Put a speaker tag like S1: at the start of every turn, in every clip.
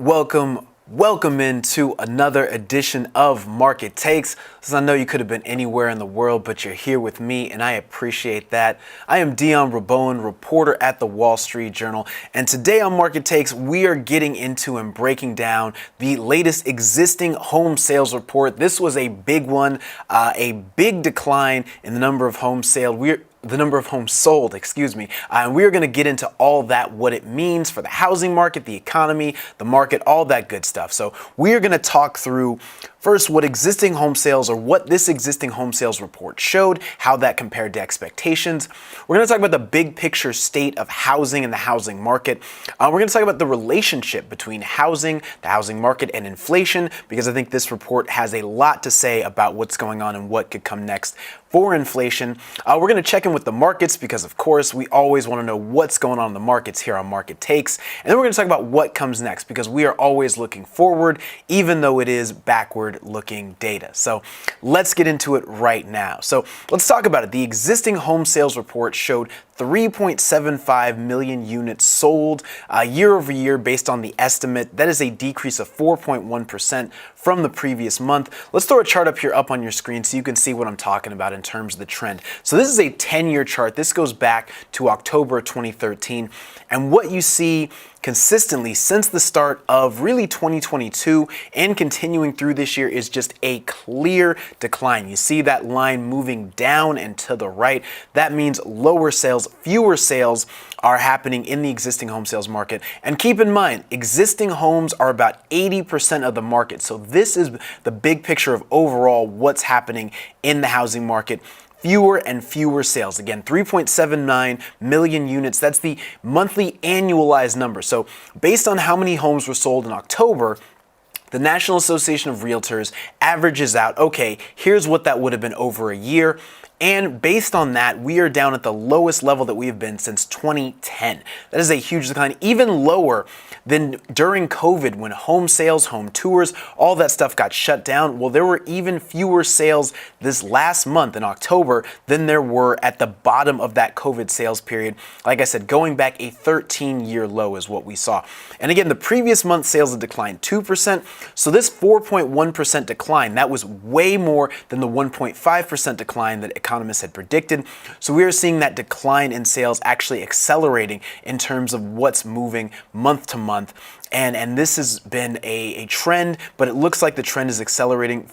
S1: Welcome into another edition of Market Takes. So I know you could have been anywhere in the world, but you're here with me, and I appreciate that. I am Dion Rabowen, reporter at the Wall Street Journal, and today on Market Takes, we are getting into and breaking down the latest existing home sales report. This was a big one, a big decline in the number of homes sold, and we are going to get into all that, what it means for the housing market, the economy, the market, all that good stuff. So we are going to talk through first what existing home sales, or what this existing home sales report showed, how that compared to expectations. We're going to talk about the big picture state of housing and the housing market. We're going to talk about the relationship between housing, the housing market, and inflation, because I think this report has a lot to say about what's going on and what could come next for inflation. We're going to check in with the markets because, of course, we always want to know what's going on in the markets here on Market Takes. And then we're going to talk about what comes next, because we are always looking forward, even though it is backward-looking data. So let's get into it right now. So let's talk about it. The existing home sales report showed 3.75 million units sold year over year based on the estimate. That is a decrease of 4.1% from the previous month. Let's throw a chart up here up on your screen so you can see what I'm talking about in terms of the trend. So this is a 10-year chart. This goes back to October 2013. And what you see consistently since the start of really 2022 and continuing through this year is just a clear decline. You see that line moving down and to the right. That means lower sales, fewer sales are happening in the existing home sales market. And keep in mind, existing homes are about 80% of the market. So this is the big picture of overall what's happening in the housing market. Fewer and fewer sales. Again, 3.79 million units. That's the monthly annualized number. So based on how many homes were sold in October, the National Association of Realtors averages out, okay, here's what that would have been over a year. And based on that, we are down at the lowest level that we have been since 2010. That is a huge decline, even lower than during COVID when home sales, home tours, all that stuff got shut down. Well, there were even fewer sales this last month in October than there were at the bottom of that COVID sales period. Like I said, going back a 13-year low is what we saw. And again, the previous month sales had declined 2%. So this 4.1% decline, that was way more than the 1.5% decline that economists had predicted. So we are seeing that decline in sales actually accelerating in terms of what's moving month to month. And this has been a trend, but it looks like the trend is accelerating.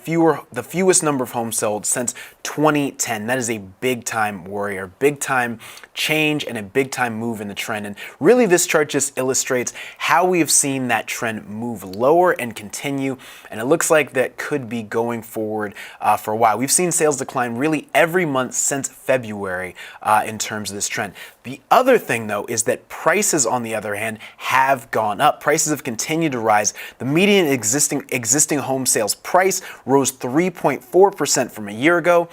S1: The fewest number of homes sold since 2010. That is a big time worry, or big time change, and a big time move in the trend. And really this chart just illustrates how we have seen that trend move lower and continue. And it looks like that could be going forward for a while. We've seen sales decline really every month since February in terms of this trend. The other thing, though, is that prices, on the other hand, have gone up. Prices have continued to rise. The median existing home sales price rose 3.4% from a year ago,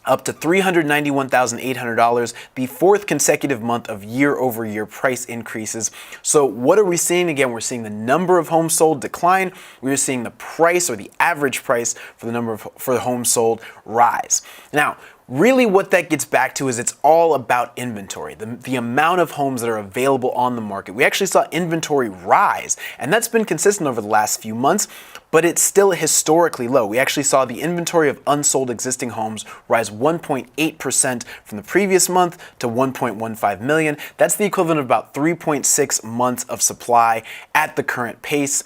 S1: up to $391,800, the fourth consecutive month of year-over-year price increases. So what are we seeing? Again, we're seeing the number of homes sold decline. We're seeing the price, or the average price for the homes sold, rise. Now, really what that gets back to is it's all about inventory, the amount of homes that are available on the market. We actually saw inventory rise, and that's been consistent over the last few months, but it's still historically low. We actually saw the inventory of unsold existing homes rise 1.8% from the previous month to 1.15 million. That's the equivalent of about 3.6 months of supply at the current pace.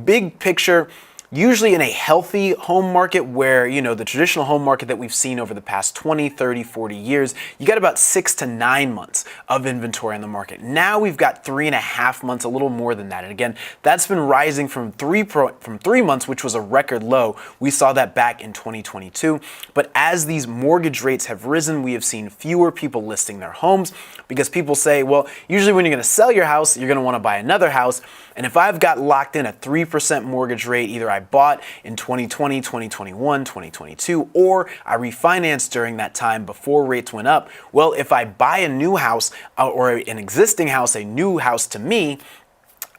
S1: Big picture, usually in a healthy home market where, the traditional home market that we've seen over the past 20, 30, 40 years, you got about 6 to 9 months of inventory on the market. Now we've got 3.5 months, a little more than that. And again, that's been rising from 3 months, which was a record low. We saw that back in 2022. But as these mortgage rates have risen, we have seen fewer people listing their homes, because people say, well, usually when you're going to sell your house, you're going to want to buy another house. And if I've got locked in a 3% mortgage rate, either I bought in 2020, 2021, 2022, or I refinanced during that time before rates went up, well, if I buy a new house or an existing house, a new house to me,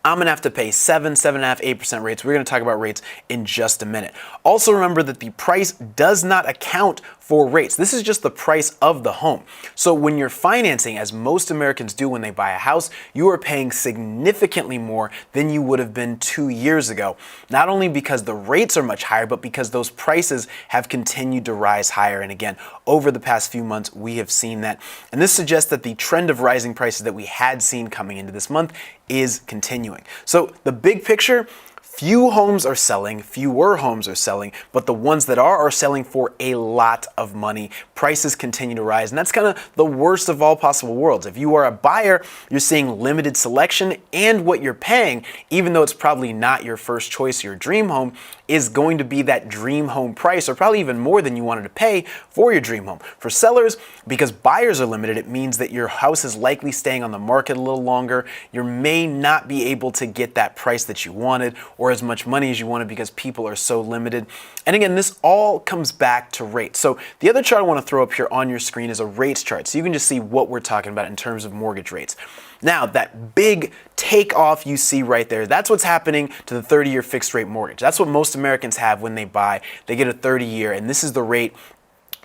S1: I'm going to have to pay 7.5%, 8% rates. We're going to talk about rates in just a minute. Also remember that the price does not account for rates. This is just the price of the home. So when you're financing, as most Americans do when they buy a house, you are paying significantly more than you would have been 2 years ago. Not only because the rates are much higher, but because those prices have continued to rise higher. And again, over the past few months, we have seen that. And this suggests that the trend of rising prices that we had seen coming into this month is continuing. So the big picture, fewer homes are selling, but the ones that are selling for a lot of money. Prices continue to rise, and that's kind of the worst of all possible worlds. If you are a buyer, you're seeing limited selection, and what you're paying, even though it's probably not your first choice, your dream home, is going to be that dream home price, or probably even more than you wanted to pay for your dream home. For sellers, because buyers are limited, it means that your house is likely staying on the market a little longer. You may not be able to get that price that you wanted, or as much money as you wanted, because people are so limited. And again, this all comes back to rates. So the other chart I want to throw up here on your screen is a rates chart, so you can just see what we're talking about in terms of mortgage rates. Now, that big takeoff you see right there, that's what's happening to the 30-year fixed rate mortgage. That's what most Americans have when they buy. They get a 30-year, and this is the rate.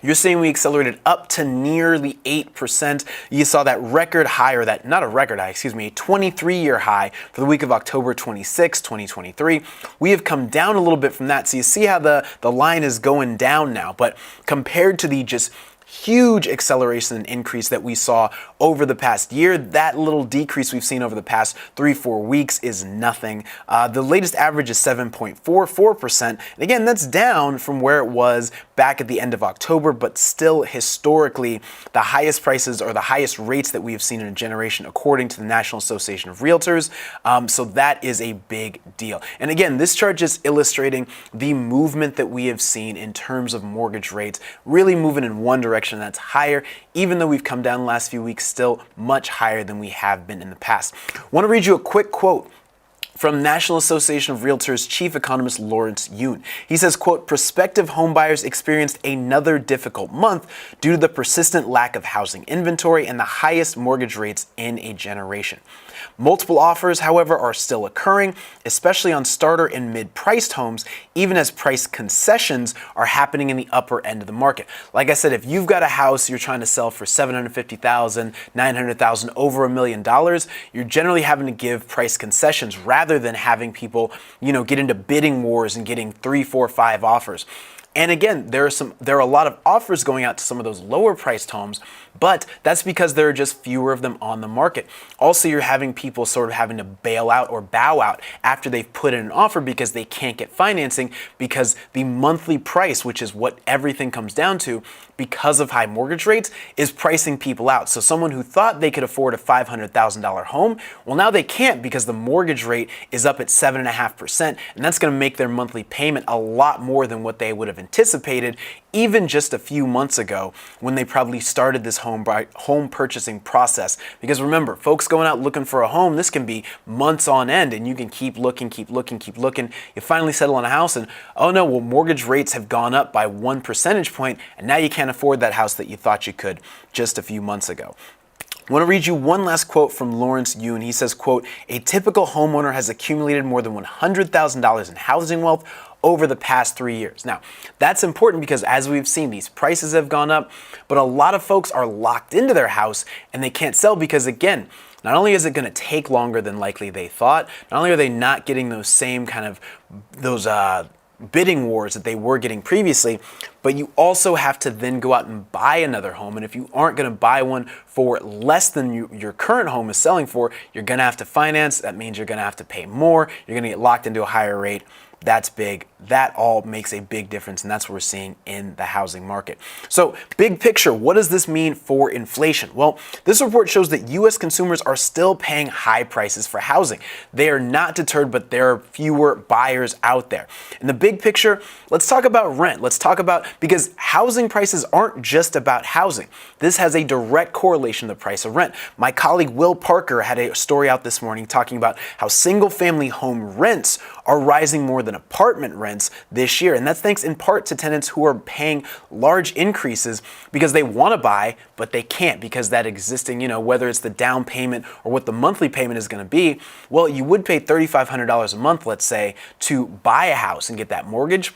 S1: You're seeing we accelerated up to nearly 8%. You saw that record high, or that, not a record high, excuse me, a 23-year high for the week of October 26, 2023. We have come down a little bit from that. So you see how the line is going down now, but compared to the just huge acceleration and increase that we saw over the past year, that little decrease we've seen over the past 3-4 weeks is nothing. The latest average is 7.44%. And again, that's down from where it was back at the end of October, but still historically the highest prices or the highest rates that we have seen in a generation, according to the National Association of Realtors. So that is a big deal. And again, this chart just illustrating the movement that we have seen in terms of mortgage rates, really moving in one direction, that's higher, even though we've come down the last few weeks, still much higher than we have been in the past. I want to read you a quick quote from National Association of Realtors Chief Economist Lawrence Yun. He says, quote, "Prospective homebuyers experienced another difficult month due to the persistent lack of housing inventory and the highest mortgage rates in a generation. Multiple offers, however, are still occurring, especially on starter and mid-priced homes, even as price concessions are happening in the upper end of the market." Like I said, if you've got a house you're trying to sell for $750,000, $900,000, over $1 million, you're generally having to give price concessions rather than having people, get into bidding wars and getting 3, 4, 5 offers. And again, there are a lot of offers going out to some of those lower priced homes, but that's because there are just fewer of them on the market. Also, you're having people sort of having to bail out or bow out after they've put in an offer because they can't get financing, because the monthly price, which is what everything comes down to, because of high mortgage rates, is pricing people out. So someone who thought they could afford a $500,000 home, well, now they can't because the mortgage rate is up at 7.5%, and that's going to make their monthly payment a lot more than what they would have anticipated even just a few months ago when they probably started this home purchasing process. Because remember, folks going out looking for a home, this can be months on end, and you can keep looking. You finally settle on a house and, oh no, well, mortgage rates have gone up by 1 percentage point, and now you can't afford that house that you thought you could just a few months ago. I want to read you one last quote from Lawrence Yun. He says, quote, "A typical homeowner has accumulated more than $100,000 in housing wealth over the past 3 years." Now, that's important because as we've seen, these prices have gone up, but a lot of folks are locked into their house and they can't sell because, again, not only is it going to take longer than likely they thought, not only are they not getting those same kind of bidding wars that they were getting previously, but you also have to then go out and buy another home. And if you aren't going to buy one for less than your current home is selling for, you're going to have to finance. That means you're going to have to pay more. You're going to get locked into a higher rate. That's big. That all makes a big difference, and that's what we're seeing in the housing market. So, big picture, what does this mean for inflation? Well, this report shows that U.S. consumers are still paying high prices for housing. They are not deterred, but there are fewer buyers out there. In the big picture, let's talk about rent. Because housing prices aren't just about housing. This has a direct correlation to the price of rent. My colleague Will Parker had a story out this morning talking about how single-family home rents are rising more than apartment rents this year. And that's thanks in part to tenants who are paying large increases because they want to buy, but they can't because that existing, whether it's the down payment or what the monthly payment is going to be, well, you would pay $3,500 a month, let's say, to buy a house and get that mortgage.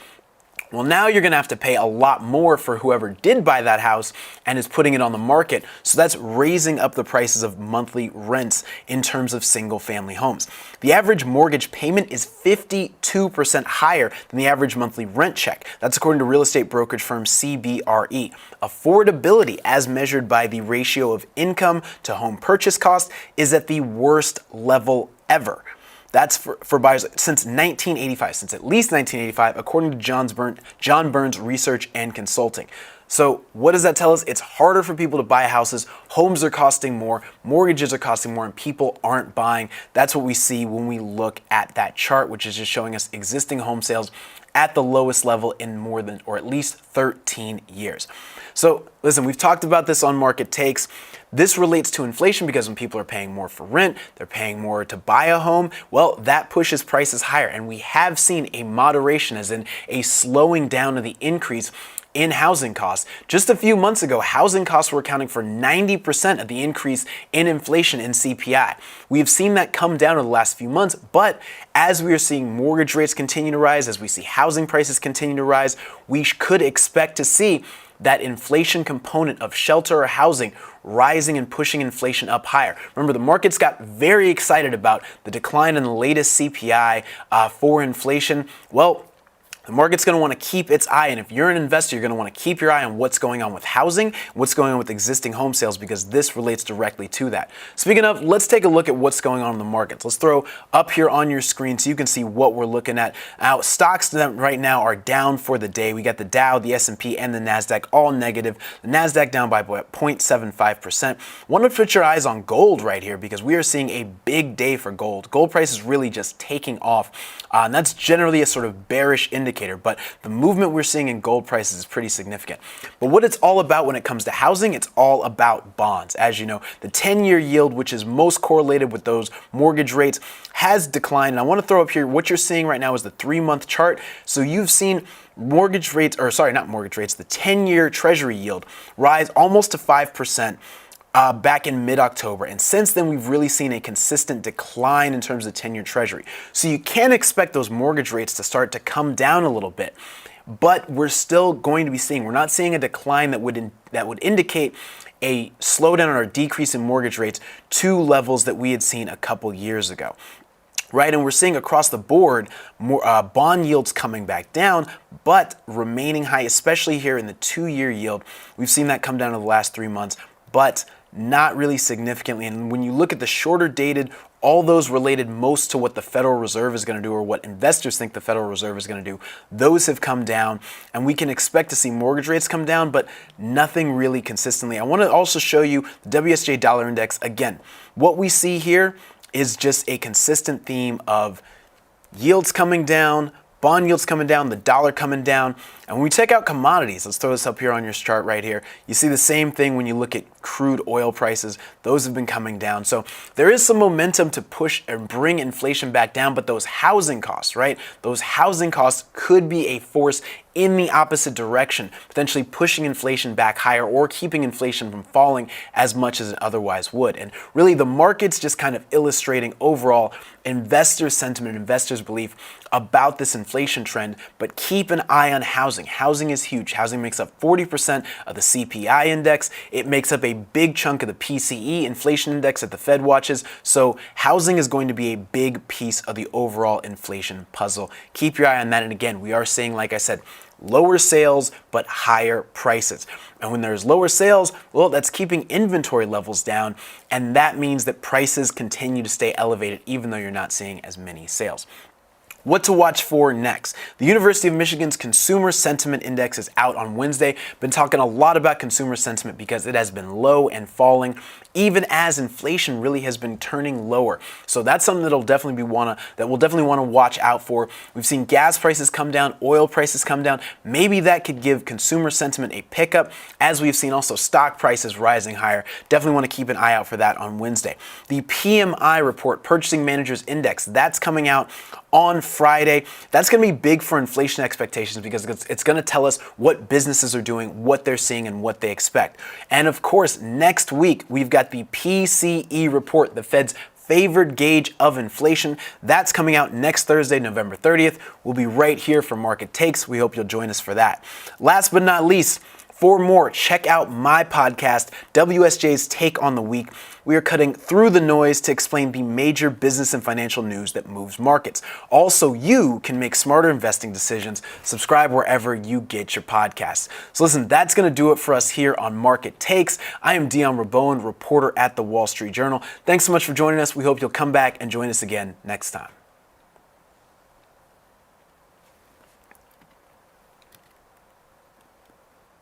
S1: Well, now you're going to have to pay a lot more for whoever did buy that house and is putting it on the market. So that's raising up the prices of monthly rents in terms of single family homes. The average mortgage payment is 52% higher than the average monthly rent check. That's according to real estate brokerage firm CBRE. Affordability, as measured by the ratio of income to home purchase cost, is at the worst level ever. That's for buyers since 1985, since at least 1985, according to John Burns Research and Consulting. So what does that tell us? It's harder for people to buy houses. Homes are costing more, mortgages are costing more, and people aren't buying. That's what we see when we look at that chart, which is just showing us existing home sales at the lowest level in more than, or at least 13 years. So listen, we've talked about this on Market Takes. This relates to inflation because when people are paying more for rent, they're paying more to buy a home, well, that pushes prices higher. And we have seen a moderation, as in a slowing down of the increase in housing costs. Just a few months ago, housing costs were accounting for 90% of the increase in inflation in CPI. We have seen that come down in the last few months, but as we are seeing mortgage rates continue to rise, as we see housing prices continue to rise, we could expect to see that inflation component of shelter or housing rising and pushing inflation up higher. Remember, the markets got very excited about the decline in the latest CPI for inflation. Well, the market's going to want to keep its eye, and if you're an investor, you're going to want to keep your eye on what's going on with housing, what's going on with existing home sales, because this relates directly to that. Speaking of, let's take a look at what's going on in the markets. Let's throw up here on your screen so you can see what we're looking at. Now, stocks right now are down for the day. We got the Dow, the S&P, and the NASDAQ all negative. The NASDAQ down by 0.75%. Want to put your eyes on gold right here because we are seeing a big day for gold. Gold price is really just taking off, and that's generally a sort of bearish indicator. But the movement we're seeing in gold prices is pretty significant. But what it's all about when it comes to housing, it's all about bonds. As you know, the 10-year yield, which is most correlated with those mortgage rates, has declined. And I want to throw up here what you're seeing right now is the 3-month chart. So you've seen mortgage rates, or sorry, not mortgage rates, the 10-year treasury yield rise almost to 5%. Back in mid-October. And since then, we've really seen a consistent decline in terms of 10-year treasury. So you can expect those mortgage rates to start to come down a little bit. But we're still going to be seeing, we're not seeing a decline that would indicate a slowdown or a decrease in mortgage rates to levels that we had seen a couple years ago. Right, and we're seeing across the board more bond yields coming back down, but remaining high, especially here in the 2-year yield. We've seen that come down in the last 3 months, but not really significantly. And when you look at the shorter dated, all those related most to what the Federal Reserve is going to do or what investors think the Federal Reserve is going to do, those have come down, and we can expect to see mortgage rates come down, but nothing really consistently. I want to also show you the WSJ Dollar Index. Again, what we see here is just a consistent theme of yields coming down, bond yields coming down, the dollar coming down. And when we check out commodities, let's throw this up here on your chart right here. You see the same thing when you look at crude oil prices. Those have been coming down. So there is some momentum to push and bring inflation back down, but those housing costs, right? Those housing costs could be a force in the opposite direction, potentially pushing inflation back higher or keeping inflation from falling as much as it otherwise would. And really the market's just kind of illustrating overall investor sentiment, investors' belief about this inflation trend, but keep an eye on housing. Housing is huge. Housing makes up 40% of the CPI index. It makes up a big chunk of the PCE inflation index that the Fed watches. So housing is going to be a big piece of the overall inflation puzzle. Keep your eye on that. And again, we are seeing, like I said, lower sales, but higher prices. And when there's lower sales, well, that's keeping inventory levels down. And that means that prices continue to stay elevated, even though you're not seeing as many sales. What to watch for next? The University of Michigan's Consumer Sentiment Index is out on Wednesday. Been talking a lot about consumer sentiment because it has been low and falling, even as inflation really has been turning lower. So that's something that we'll definitely want to watch out for. We've seen gas prices come down, oil prices come down. Maybe that could give consumer sentiment a pickup, as we've seen also stock prices rising higher. Definitely want to keep an eye out for that on Wednesday. The PMI report, Purchasing Managers Index, that's coming out on Friday. That's going to be big for inflation expectations because it's going to tell us what businesses are doing, what they're seeing, and what they expect. And of course, next week, we've got the PCE report, the Fed's favored gauge of inflation. That's coming out next Thursday, November 30th. We'll be right here for Market Takes. We hope you'll join us for that. Last but not least, for more, check out my podcast, WSJ's Take on the Week. We are cutting through the noise to explain the major business and financial news that moves markets. Also, you can make smarter investing decisions. Subscribe wherever you get your podcasts. So listen, that's going to do it for us here on Market Takes. I am Dion Rabowen, reporter at the Wall Street Journal. Thanks so much for joining us. We hope you'll come back and join us again next time.